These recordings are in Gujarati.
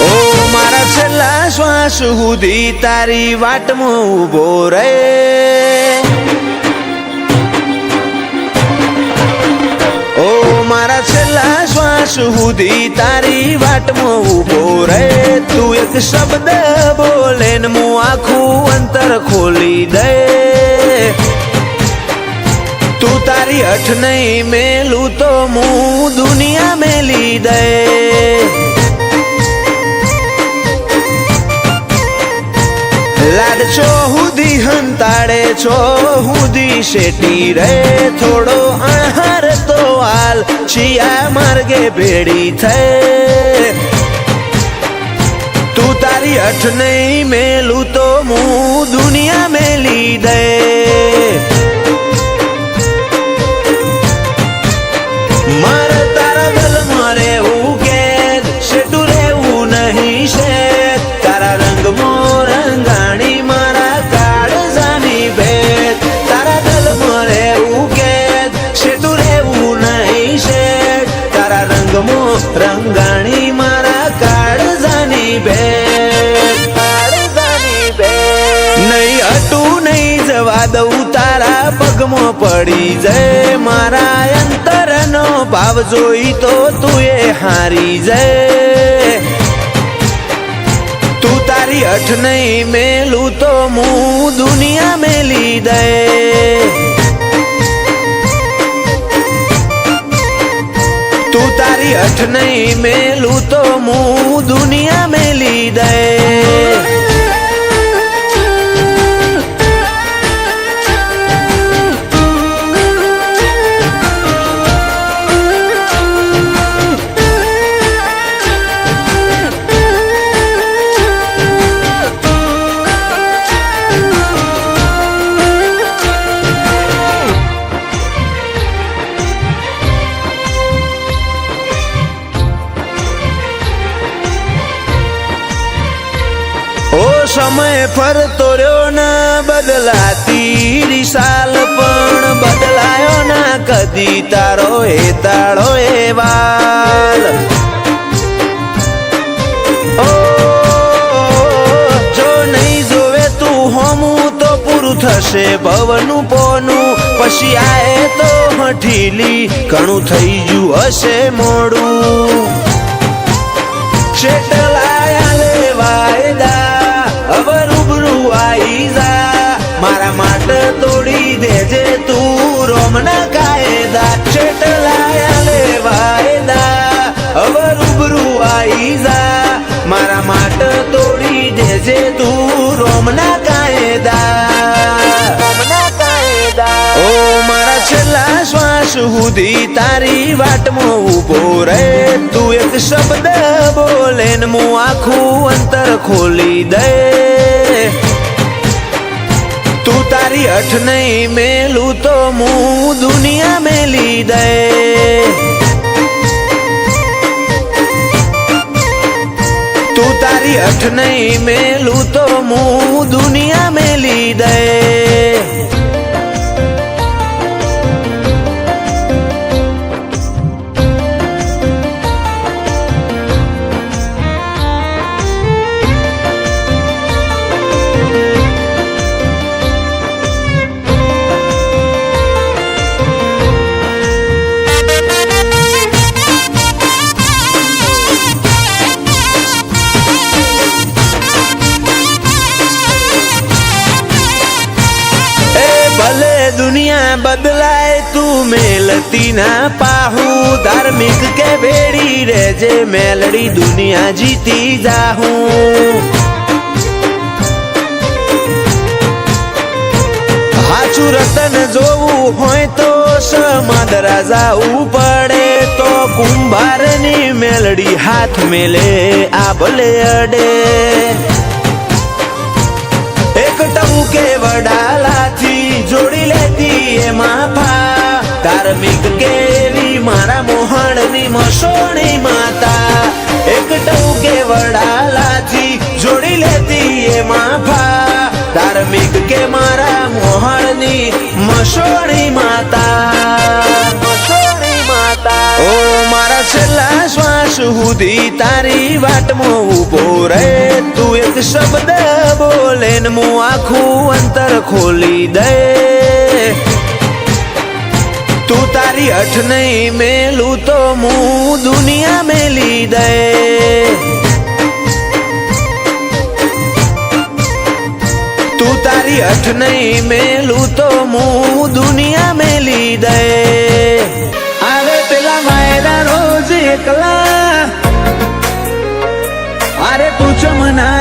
ઓ મારા છેલ્લા શ્વાસ સુધી તારી વાટમાં ઊભો રહે. ઓ મારા છેલ્લા શ્વાસ સુધી તારી વાટમાં ઊભો રહે. તું એક શબ્દ બોલે ને હું આખું અંતર ખોલી દે. તું તારી હઠ નહીં મેલું તો હું દુનિયા મેલી દે. લાડ છો હુદી હંતાડે છો હુદી શેટી રે. થોડો અણહાર તો હાલ છિયા માર્ગે ભેડી થઈ. તું તારી હઠ નહીં મેલું તો હું દુનિયા મેલી દે. મારે તારા દિલમાં રહેવું કે શેટું રહેવું નહીં શેઠ. તારા રંગમાં રંગાણી મારા કાળજાની ભેટ. તારા દિલમાં રહેવું કે શેટું રહેવું નહીં શેઠ. તારા રંગમાં રંગાણી મારા કાળજાની ભેટ. કાળજાની ભેટ નહીં હટું નહીં જવા દઉં તારા પગમાં પડી જાય. મારા અંતરનો ભાવ જોઈ તો તું એ હારી જાય. તું તારી હઠ નહીં મેલું તો હું દુનિયા મેલી દે. તું તારી હઠ નહીં મેલું તો હું દુનિયા મેલી દે. સમય ફરતો રહ્યો ના બદલાતી દિશાલ પણ બદલાયો ના કદી તારો એ તાળો એ વાલ. ઓ જો નહીં જોવે તું હોમું તો પૂરું થશે ભવનું પોનું. પછી આએ તો હઠીલી ઘણું થઈ ગયું હશે મોડું. છેટલાયા લેવાયદા હવે રૂબરૂ આઈ જા. મારા માટે તોડી દેજે તું રોમના કાયદા. છેટલાયા લેવાયદા હવે રૂબરૂ આઈ જા. મારા માટે તોડી દેજે તું રોમના કાયદા. રોમના કાયદા ઓ મારા છેલ્લા શ્વાસ સુધી તારી વાટમાં ઊભો રહે. તું એક શબ્દ બોલે ને હું આખું અંતર ખોલી દે. તું તારી હઠ નહીં મેલું તો હું દુનિયા મેલી દે. તું તારી હઠ નહીં મેલું તો હું દુનિયા મેલી દે. દુનિયા બદલાય તું મેલતી ના પાહું. ધાર્મિક કે ભેડી રેજે મેલડી દુનિયા જીતી જાહું. હાચું રતન જોવું હોય તો સમાદરા જાવું પડે. તો કુંભારની મેલડી હાથ મેલે આ ભલે અડે. એક ટબુકે વડાલાથી જોડી લેતી એમાં ફા. ધાર્મિક કેવી મારા મોહણની મસોણી માતા. એક ટબુકે વડાલાથી જોડી લેતી એમાં ફા. ધાર્મિક કે મારા મોહણની મસોણી માતા. મસોણી માતા ઓ મારા છેલ્લા શ્વાસ સુધી તારી વાટમાં ઊભો શબ્દ બોલે ને હું આખું અંતર ખોલી દે તું તારી અઠ નહીં મેલું તો હું દુનિયા મેલી દે તું તારી અઠ નહીં મેલું તો હું દુનિયા મેલી દે આવે પેલા માયરા રોજ એકલા અરે તું ચમના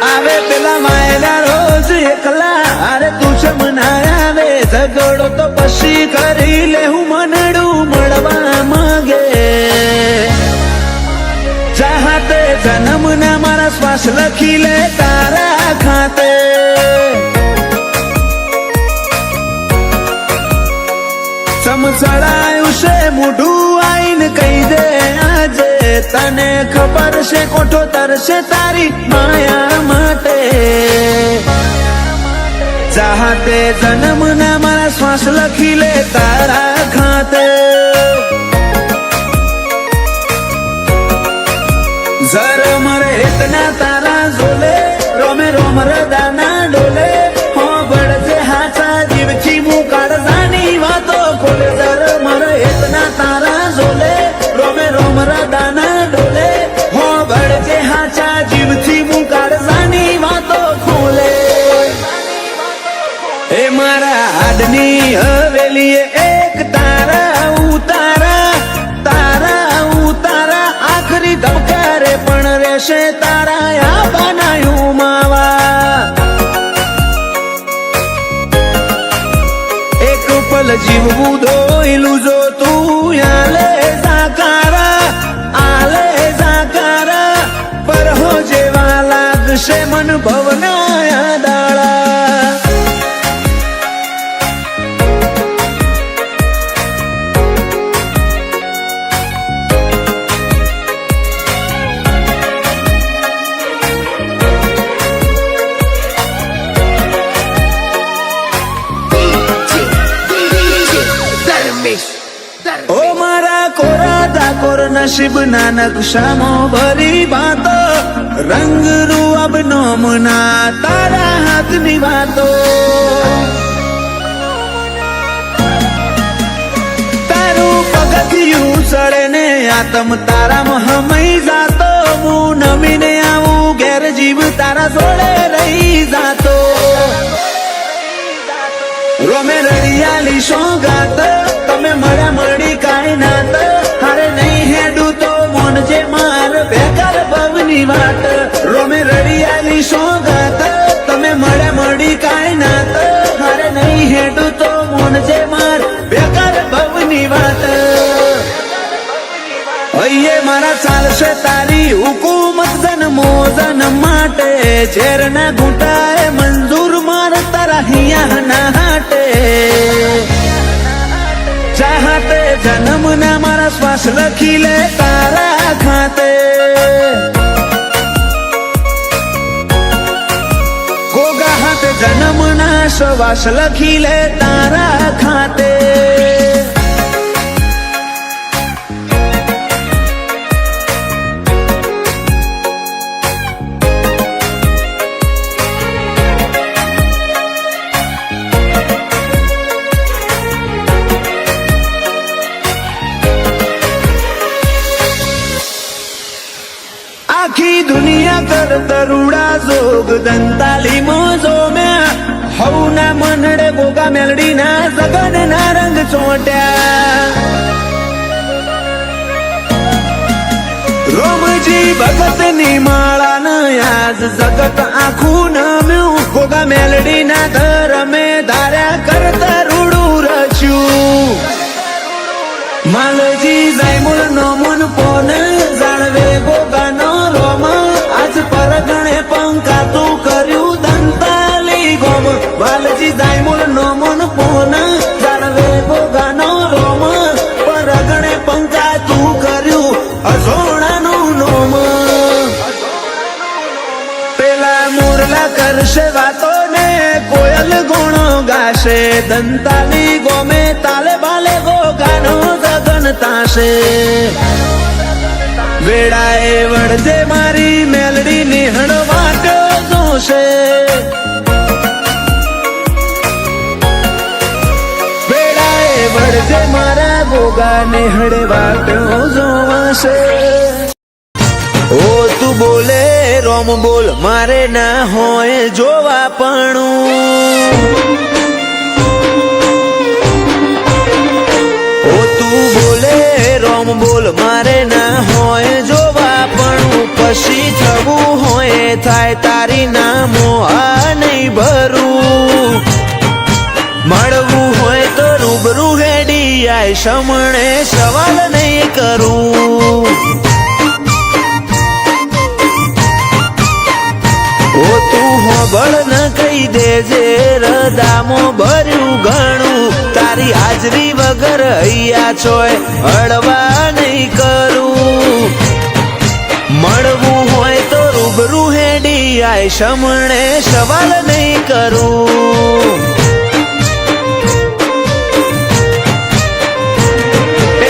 આવે પેલા માયરા રોજ એકલા અરે તું ચમના આવે ઝઘડો તો પછી કરી લે હું મનડું મળવા માંગે ચાહતે જન્મ ના મારા શ્વાસ લખી લે તારા ખાતે સમસળાયું છે મોઢું આઈને કહી દે આજે તને ખબર છે કોઠો તરશે તારી માયા માટે ચાહતે જન્મ ના મારા શ્વાસ લખી લે તારા ખાતે जर मरे इतना तारा जोले रोमे रोम रदाना डोले हो बड़जे हाचा जीव की मुँह काढ़ानी वातो खोले जर मरे इतना तारा जोले रोमे रोम रदाना डोले हो बड़जे हाचा जीव की मुँह काढ़ानी वातो खोले ए मारा आदनी हवेली एक तारा उतारा तारा उतारा आखरी धमकारे पण रेशे तारा या बनाયું માવા એક પલ જીવવું દોયલું જો તું આલે જાકારા પર હો જેવા લાગશે મન ભવના દાળા ओ मारा कोरा दाकोर नसीब ना नक्शामो भरी बातो रंग रूप नोमना तारा हाथ ની વાતો તારું પગથિયું સડે ને આતમ તારામાં હમઈ જાતો હું નમીને આવું ઘેર જીવ તારા જોડે રહી જાતો રોમે રળિયાલી સોગાત તમે મળ્યા મળી કાંઈ નાત હારે નહીં હેડું તો મોન જે માર બેકાર ભવની વાત રોમે રળિયાલી સોગાત તમે મળ્યા મળી કાંઈ નાત હારે નહીં હેડું તો મોન જે માર બેકાર ભવની વાત હૈયે મારા ચાલશે તારી હુકુમત જન્મો જન્મ માટે ઝેરના ઘૂંટાએ મંજૂર માર તારા હિયા ના હાટે ચાહતે જન્મ ના મારા શ્વાસ લખી લે તારા ખાતે ગોગા હાથે જન્મ ના શ્વાસ લખી લે તારા ખાતે આખી દુનિયા કર તરુડા જોગ દંતાલી મોજો મેં હવના મનડે ગોગા મેલડી ના સગન ના રંગ ચોટ્યા રોમજી ભગત ની માળા ન આજ જગત આખું નમ્યું ગોગા મેલડી ના ઘર મેં ધાર્યા કરતા રૂડું રચ્યું માલજી જાયમુલ નો મન પોન જાણવે ગોગા નો રોમ આજ પરગણે પંકા તું કર્યું દંતાલી ગોમ વાલજી જાયમુલ નો મન પોન જાણવે ગોગા નો રોમ પરગણે પંકા તું કર્યું અજોણા નું નોમ પેલા મુરલા કરશે વાતો ને કોયલ ગુણો ગાશે દંતાલી ગોમે તાલે બાલે ગોગાનો જગન તાશે વેળાએ વડ વળજે મારી મેલડી નિહળ વાટ જોશે, વેળાએ વળજે મારા ગોગા નિહળ વાટ જોવાશે. ઓ તું બોલે રોમ બોલ મારે ના હોય જોવા પણ, ઓ તું બોલે રોમ બોલ મારે ના હોય જોવા પણ, પછી થવું હોય થાય તારી નામો આ નહીં ભરું, મળવું હોય તો રૂબરૂ હેડી આય સમણે સવાલ નહીં કરું. ઓ તું હોબળ ન કહી દેજે રદામો ભર્યું ઘણું, તારી હાજરી વગર હૈયા ચોય હળવા નહીં કરું, મળવું હોય તો રૂબરૂ હેડી આય સમણે સવાલ નહીં કરું.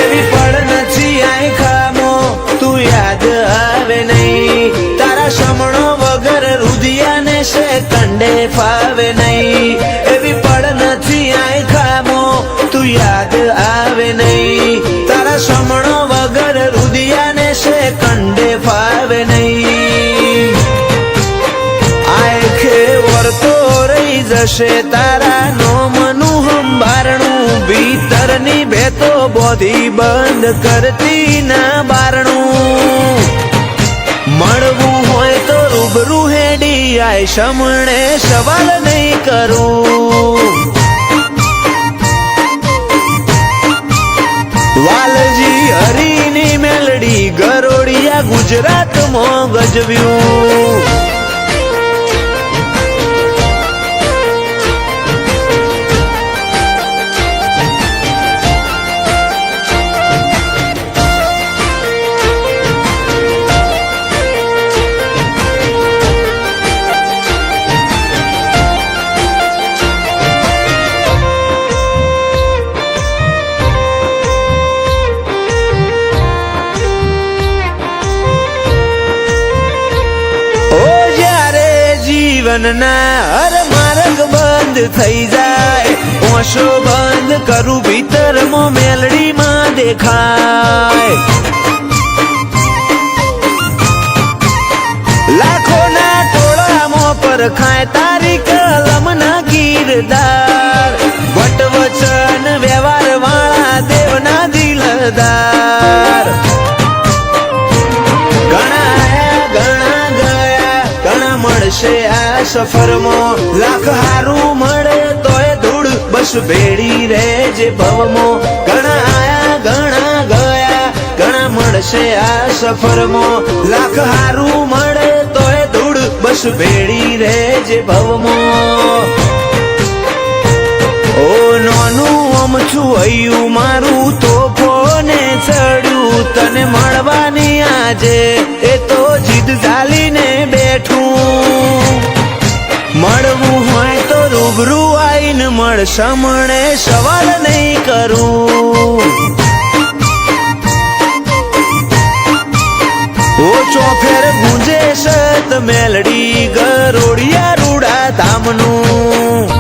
એવી પડ નથી આય ખામો તું યાદ આવે નહીં, તારા સમણો વગર રુધિયાને છે કંડે ફાવે નહીં. એવી પડ નથી આય ખામો તું યાદ આવે નહીં, તારા સમણો વગર રુધિયાને છે કંડે ફાવે નહીં. આય ખેવર તો રહી જશે તારા નોમનું હંબારણું, ભીતરની ભેતો બોધી બંધ કરતી ના બારણું, મળવું હોય તો રૂબરૂ હેડી આય સમણે સવાલ નહીં કરું. વાલજી હરીની મેલડી ગરોડિયા ગુજરાતમાં ગજવ્યું. જીવનના હર માર્ગ બંધ થઈ જાય, ઓશો બંધ કરું ભીતરમાં મેલડીમાં દેખાય, લાખોના ટોળામાં પરખાય તારી કલમના કીરદાર, વટવચન વ્યવહાર વાળા દેવના દિલદાર. ઘણા આયા ઘણા ગયા ઘણા મળશે આ સફરમાં, લાખ હારું મળે તોય ધૂળ બસ ભેડી રહેજે ભવમાં. ઘણા આયા ઘણા ગયા ઘણા મળશે આ સફરમાં, લાખ હારું મળે તોય ધૂળ બસ ભેડી રહેજે ભવમાં. ઓ નોનું અમથું હૈયું મારું તોફોને ચડ્યું, તને મળવાની આજે એ તો જીદ ઝાલીને બેઠું, મળવું હોય તો રૂબરૂ આઈને મળ સમણે સવાલ નહીં કરું. ઓ ચોફેર ગુંજે સત મેલડી ગરોડિયા રૂડા ધામનું.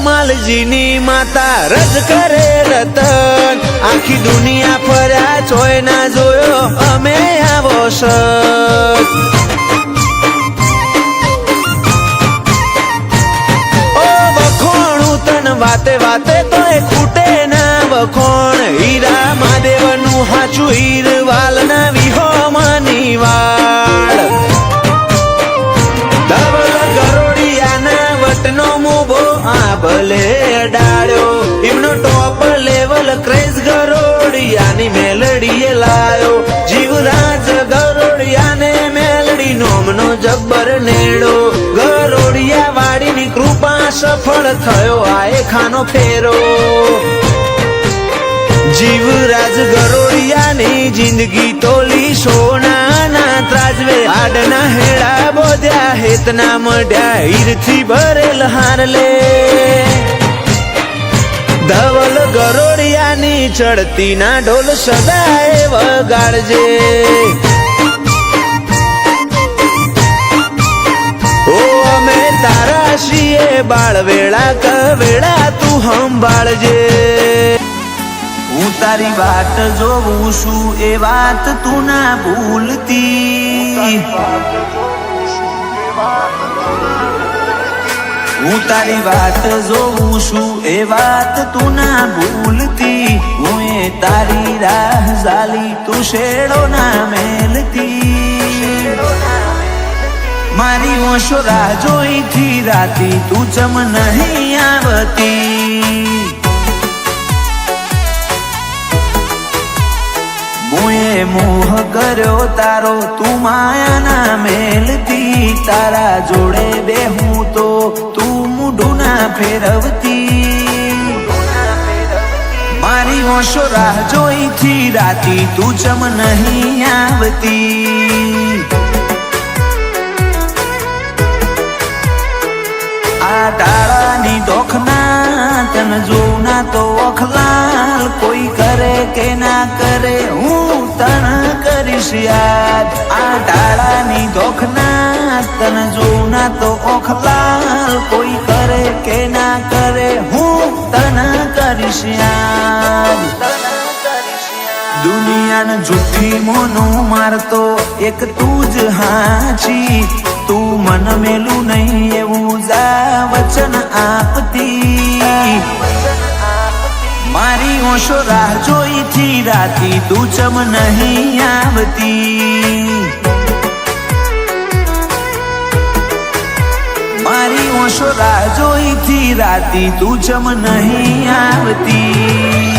માલજીની માતા રજ કરે રતન, આખી દુનિયા ફર્યા ચોય ના જોયો અમે આવો સત. ઓ વખોણું તન વાતે વાતે તોય ખૂટે ના વખોણ, હીરા મહાદેવનું હાચું હીર વાલના વિહોમાની વાળ, ધવલ ગરોડિયાના વટનો મુભો આ ભલે અડાડ્યો, એમનો ટોપ લેવલ ક્રેઝ ગરોડિયાની મેલડીએ લાયો, જીવરાજ ગરોડિયા સફળ થયો આએ ખાનો ફેરો જીવરાજ ગરોડિયાની જિંદગી તોલી સોનાના ત્રાજવે આડના હેડા બોધ્યા હેતના મઢ્યા હીરથી ભરેલ હારલે ધવલ ગરોડિયાની ચડતી ના ઢોલ સદાય વગાડજે ઓ અમે તારા છીએ બાળવેળા કવેળા તું સંભાળજે હું તારી વાત જોઉં છું એ વાત તું ના ભૂલતી હું તારી વાત જોઉં છું એ વાત તું ના ભૂલતી હું એ તારી રાહ ઝાલી તું શેડો ના મેલતી મારી ઓશો રાહ જોઈથી રાતી તું ચમ નહીં આવતી મુએ મોહ કર્યો તારો તું માયાના મેલતી તારા જોડે બેહું તો તું મૂઢું ના ફેરવતી મારી ઓશો રાહ જોઈથી રાતી તું ચમ નહીં આવતી આ ડાળાની ડોખના તન જોઉં ના તો ઓખલાલ કોઈ કરે કે ના કરે હું તન કરીશ યાદ આ ડાળાની ડોખના તન જોઉં ના તો ઓખલાલ કોઈ કરે કે ના કરે હું તન કરીશ યાદ દુનિયાને જુઠ્ઠી મોનું મારતો એક તું જ હાચી તું મન મેલું નહીં એવું જા વચન આપતી મારી ઓશો રાહ જોઈથી રાતી તું ચમ નહીં આવતી મારી ઓશો રાહ જોઈથી રાતી તું ચમ નહીં આવતી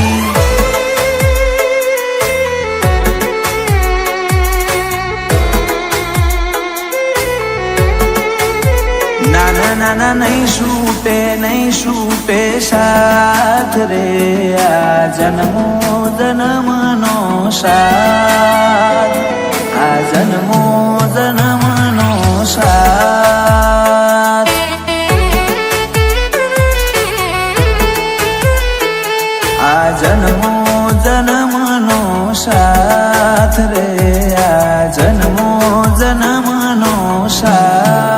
નાના નહીં છૂટે સાથ રે આ જન્મો જન્મનો સાથ આ જન્મો જન્મનો સાથ આ જન્મો જન્મનો સાથ રે આ જન્મો જન્મનો સાથ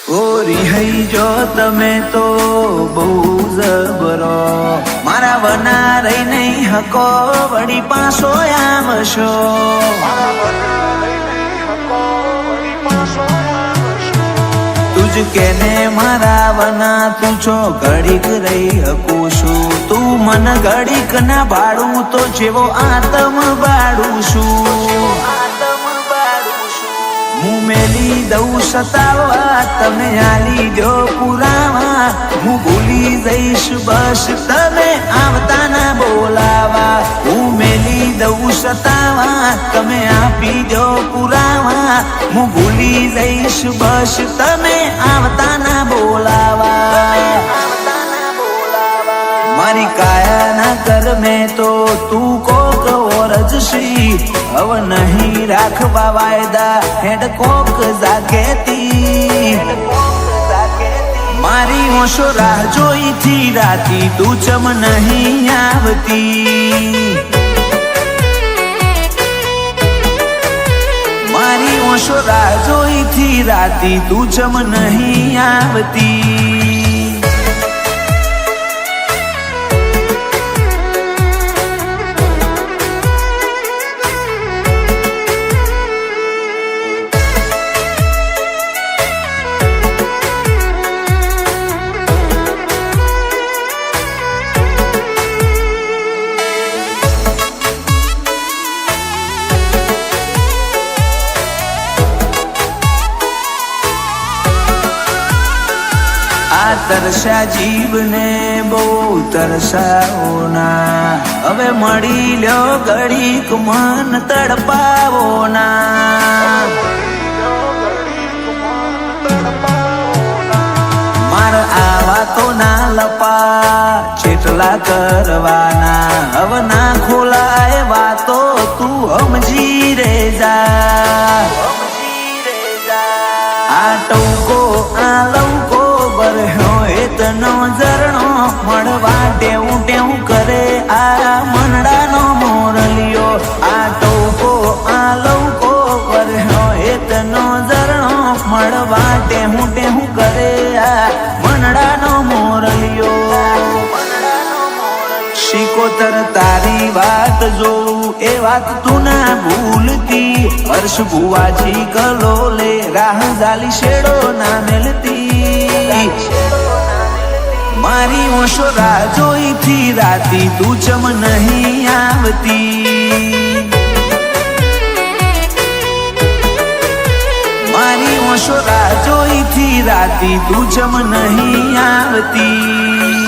ઓરી જો તમે તો બહુ જબરો મારા વના રહી નહીં હકો વળી પાછો આવશો તુજ કેને મારા વના તું છો ઘડીક રહી હકું છું તું મન ઘડીક ના ભાડું તો જેવો આતમ બાળું છું હું મેલી દઉં સતાવા તમે આલી દો પુરાવા હું ભૂલી જઈશ બસ તમે આવતા ના બોલાવા હું મેલી દઉં સતાવા તમે આપી દો પુરાવા હું ભૂલી જઈશ બસ તમે આવતા ના બોલાવા મારી કાયાના કર્મે તો તું કોક ઓરજશી હવે નહીં રાખવા વાયદા હેડ કોક જાગેતી મારી ઓશો રાહ જોઈથી રાતી તું ચમ નહીં આવતી મારી ઓશો રાહ જોઈથી રાતી તું ચમ નહીં આવતી આ તરસ્યા જીવને બહુ તરસાવો ના, હવે મળી લ્યો ઘડીક મન તડપાવો ના. મારા આવા તો ના લપા જેટલા કરવાના, હવે ના ખોલાય વાતો તું સમજી રે જા. આ ટૌકો આ લૌકો બરહ્યો એતનો ઝરણો મળવા ટેવું ટેવું કરે આ મનડાનો મોરલિયો. આ ટૌકો આ લૌકો બરહ્યો એતનો ઝરણો મળવા ટેવું ટેવું કરે આ મનડાનો મોરલિયો. શિકોતર તારી વાત જોઉં એ વાત તું ના ભૂલતી, હર્ષ ભુવાજી કલોલે રાહ ઝાલી શેડો ના મેલતી. મારી ઓશો રાહ જોઈ થી રાતી તું ચમ નહીં આવતી. મારી ઓશો રાહ જોઈ થી રાતી તું ચમ નહીં આવતી.